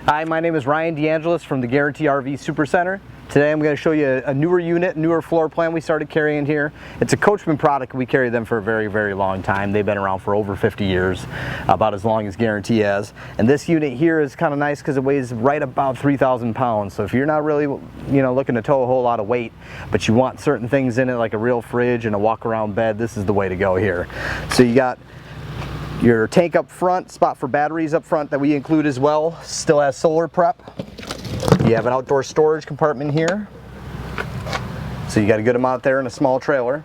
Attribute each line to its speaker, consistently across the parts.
Speaker 1: Hi, my name is Ryan DeAngelis from the Guarantee RV Supercenter. Today I'm going to show you a newer unit, newer floor plan we started carrying here. It's a Coachmen product. We carry them for a very, very long time. They've been around for over 50 years, about as long as Guarantee has. And this unit here is kind of nice because it weighs right about 3,000 pounds. So if you're not really, looking to tow a whole lot of weight, but you want certain things in it like a real fridge and a walk-around bed, this is the way to go here. So you got your tank up front, spot for batteries up front that we include as well. Still has solar prep. You have an outdoor storage compartment here. So you got a good amount there in a small trailer.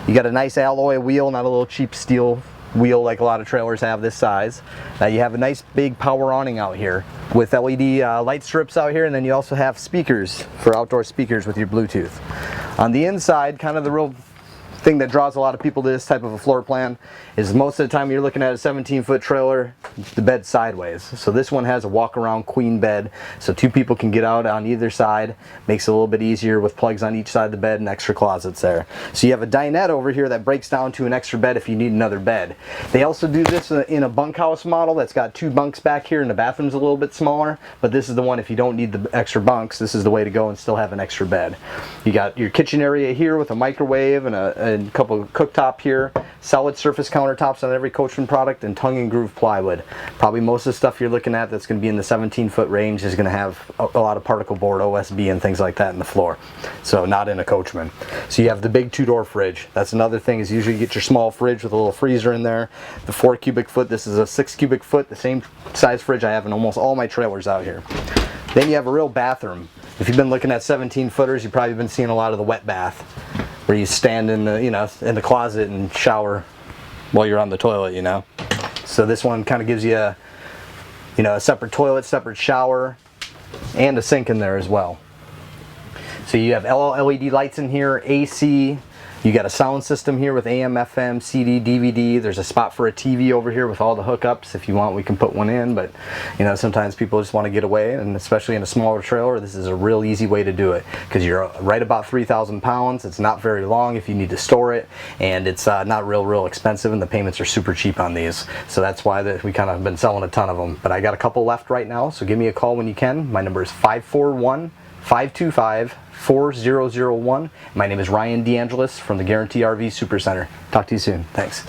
Speaker 1: You got a nice alloy wheel, not a little cheap steel wheel like a lot of trailers have this size. Now you have a nice big power awning out here with LED light strips out here, and then you also have speakers for outdoor speakers with your Bluetooth. On the inside, kind of the real thing that draws a lot of people to this type of a floor plan is most of the time you're looking at a 17-foot trailer, the bed's sideways. So this one has a walk-around queen bed, so two people can get out on either side. Makes it a little bit easier with plugs on each side of the bed and extra closets there. So you have a dinette over here that breaks down to an extra bed if you need another bed. They also do this in a bunkhouse model that's got two bunks back here, and the bathroom's a little bit smaller, but this is the one if you don't need the extra bunks, this is the way to go and still have an extra bed. You got your kitchen area here with a microwave and a couple of cooktop here, solid surface countertops on every Coachmen product, and tongue and groove plywood. Probably most of the stuff you're looking at that's going to be in the 17-foot range is going to have a lot of particle board, OSB, and things like that in the floor. So not in a Coachmen. So you have the big 2-door fridge. That's another thing, is usually you get your small fridge with a little freezer in there. The 4 cubic foot, this is a 6 cubic foot, the same size fridge I have in almost all my trailers out here. Then you have a real bathroom. If you've been looking at 17-footers, you've probably been seeing a lot of the wet bath, where you stand in the, in the closet and shower while you're on the toilet, So this one kind of gives you a separate toilet, separate shower, and a sink in there as well. So you have LED lights in here, AC. You got a sound system here with AM, FM, CD, DVD. There's a spot for a TV over here with all the hookups. If you want, we can put one in, but sometimes people just want to get away, and especially in a smaller trailer, this is a real easy way to do it because you're right about 3,000 pounds. It's not very long if you need to store it, and it's not real expensive, and the payments are super cheap on these. So that's why we kind of been selling a ton of them. But I got a couple left right now, so give me a call when you can. My number is 541-525-4001. My name is Ryan DeAngelis from the Guarantee RV Supercenter. Talk to you soon. Thanks.